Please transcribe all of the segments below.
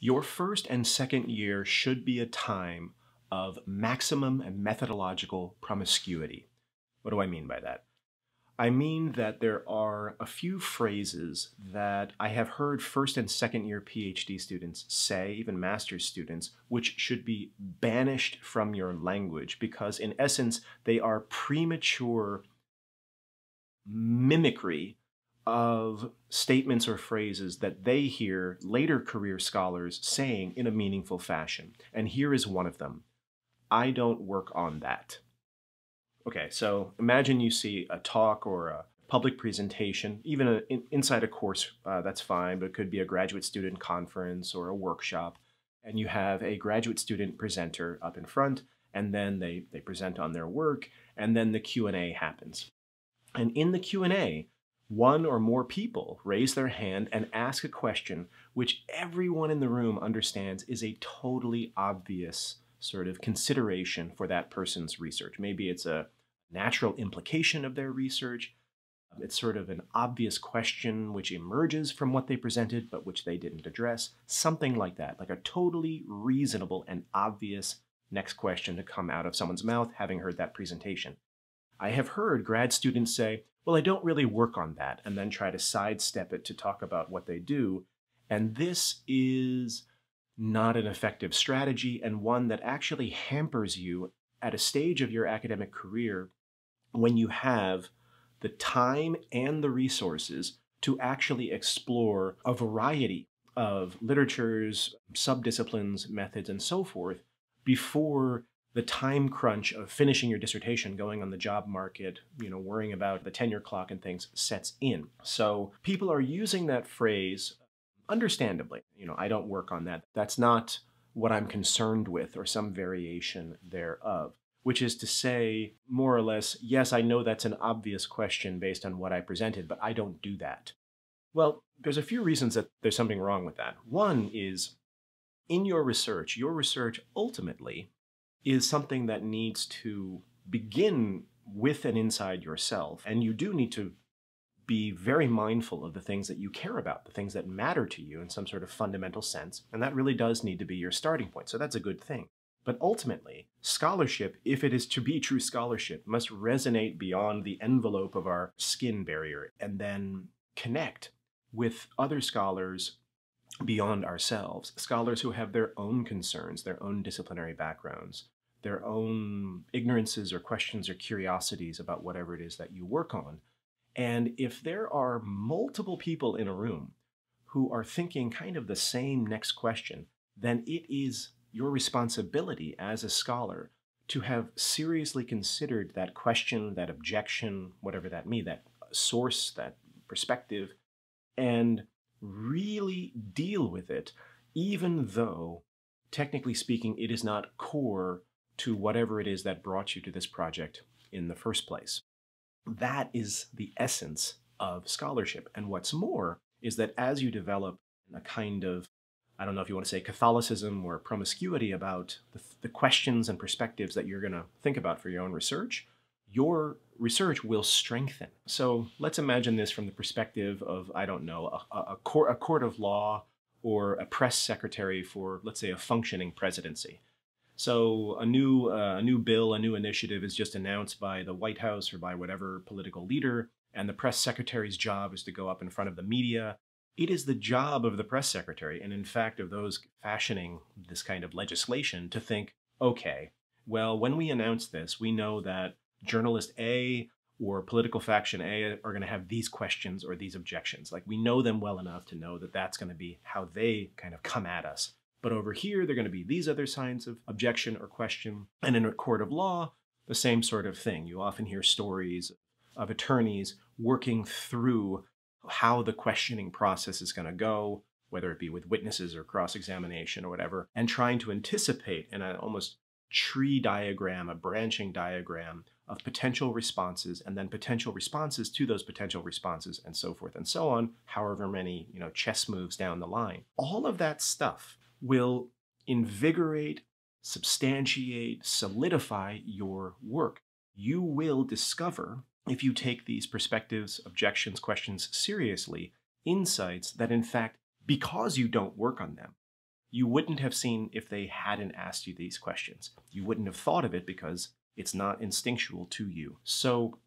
Your first and second year should be a time of maximum and methodological promiscuity. What do I mean by that? I mean that there are a few phrases that I have heard first and second year PhD students say, even master's students, which should be banished from your language because in essence they are premature mimicry of statements or phrases that they hear later career scholars saying in a meaningful fashion. And here is one of them. I don't work on that. Okay, so imagine you see a talk or a public presentation, even inside a course, that's fine, but it could be a graduate student conference or a workshop, and you have a graduate student presenter up in front, and then they present on their work, and then the Q&A happens. And in the Q&A, one or more people raise their hand and ask a question which everyone in the room understands is a totally obvious sort of consideration for that person's research. Maybe it's a natural implication of their research. It's sort of an obvious question which emerges from what they presented but which they didn't address. Something like that, like a totally reasonable and obvious next question to come out of someone's mouth having heard that presentation. I have heard grad students say, well, I don't really work on that, and then try to sidestep it to talk about what they do. And this is not an effective strategy and one that actually hampers you at a stage of your academic career when you have the time and the resources to actually explore a variety of literatures, subdisciplines, methods, and so forth before the time crunch of finishing your dissertation, going on the job market, worrying about the tenure clock and things sets in. So people are using that phrase understandably. I don't work on that. That's not what I'm concerned with or some variation thereof, which is to say more or less, yes, I know that's an obvious question based on what I presented, but I don't do that. Well, there's a few reasons that there's something wrong with that. One is in your research ultimately is something that needs to begin with and inside yourself. And you do need to be very mindful of the things that you care about, the things that matter to you in some sort of fundamental sense. And that really does need to be your starting point. So that's a good thing. But ultimately, scholarship, if it is to be true scholarship, must resonate beyond the envelope of our skin barrier and then connect with other scholars beyond ourselves, scholars who have their own concerns, their own disciplinary backgrounds, their own ignorances or questions or curiosities about whatever it is that you work on. And if there are multiple people in a room who are thinking kind of the same next question, then it is your responsibility as a scholar to have seriously considered that question, that objection, whatever that means, that source, that perspective, and really deal with it, even though, technically speaking, it is not core to whatever it is that brought you to this project in the first place. That is the essence of scholarship. And what's more is that as you develop a kind of, I don't know if you want to say Catholicism or promiscuity about the questions and perspectives that you're going to think about for your own research, your research will strengthen. So let's imagine this from the perspective of, I don't know, a court of law or a press secretary for, let's say, a functioning presidency. So a new bill, a new initiative is just announced by the White House or by whatever political leader, and the press secretary's job is to go up in front of the media. It is the job of the press secretary, and in fact of those fashioning this kind of legislation, to think, okay, well, when we announce this, we know that journalist A or political faction A are going to have these questions or these objections. Like, we know them well enough to know that that's going to be how they kind of come at us. But over here, they're going to be these other signs of objection or question. And in a court of law, the same sort of thing. You often hear stories of attorneys working through how the questioning process is going to go, whether it be with witnesses or cross-examination or whatever, and trying to anticipate in an almost tree diagram, a branching diagram of potential responses, and then potential responses to those potential responses, and so forth and so on, however many, chess moves down the line. All of that stuff will invigorate, substantiate, solidify your work. You will discover, if you take these perspectives, objections, questions seriously, insights that in fact, because you don't work on them, you wouldn't have seen if they hadn't asked you these questions. You wouldn't have thought of it because it's not instinctual to you. So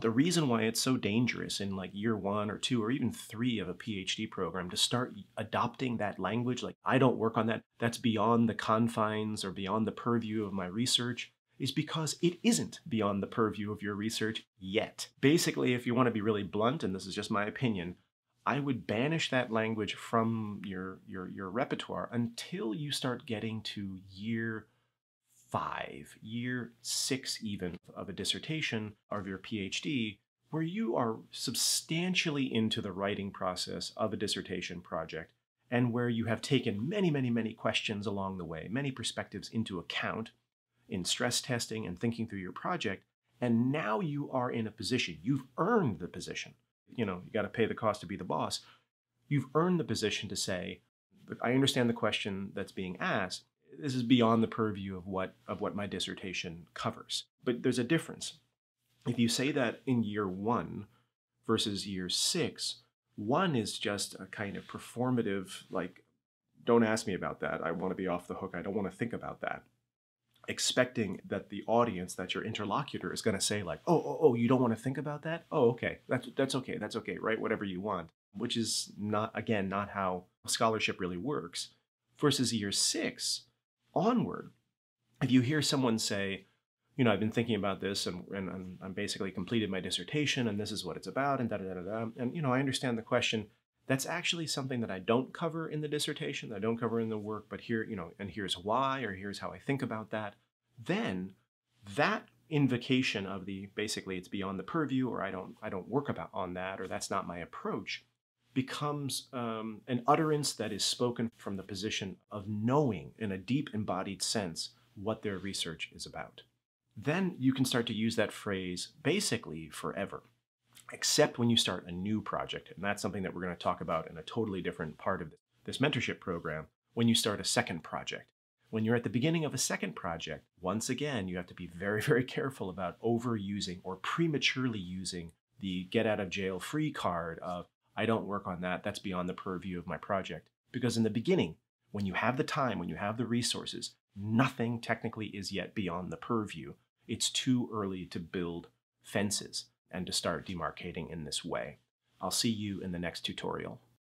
the reason why it's so dangerous in like year 1 or 2 or even 3 of a PhD program to start adopting that language, like I don't work on that, that's beyond the confines or beyond the purview of my research, is because it isn't beyond the purview of your research yet. Basically, if you want to be really blunt, and this is just my opinion, I would banish that language from your repertoire until you start getting to year 5, year 6 even of a dissertation or of your PhD, where you are substantially into the writing process of a dissertation project and where you have taken many, many, many questions along the way, many perspectives into account in stress testing and thinking through your project. And now you are in a position, you've earned the position. You got to pay the cost to be the boss. You've earned the position to say, I understand the question that's being asked. This is beyond the purview of what my dissertation covers. But there's a difference. If you say that in year 1 versus year 6, 1 is just a kind of performative, like, don't ask me about that. I want to be off the hook. I don't want to think about that. Expecting that the audience, that your interlocutor is going to say like, oh, you don't want to think about that? Oh, okay. That's okay. Write whatever you want, which is not how scholarship really works. Versus year 6 onward, if you hear someone say, I've been thinking about this and I'm basically completed my dissertation and this is what it's about and da-da-da-da-da, and I understand the question, that's actually something that I don't cover in the dissertation, that I don't cover in the work, but here, and here's why, or here's how I think about that, then that invocation of basically it's beyond the purview, or I don't work on that, or that's not my approach, becomes an utterance that is spoken from the position of knowing in a deep embodied sense what their research is about. Then you can start to use that phrase basically forever, except when you start a new project. And that's something that we're going to talk about in a totally different part of this mentorship program, when you start a second project. When you're at the beginning of a second project, once again, you have to be very, very careful about overusing or prematurely using the get out of jail free card of, I don't work on that, that's beyond the purview of my project. Because in the beginning, when you have the time, when you have the resources, nothing technically is yet beyond the purview. It's too early to build fences and to start demarcating in this way. I'll see you in the next tutorial.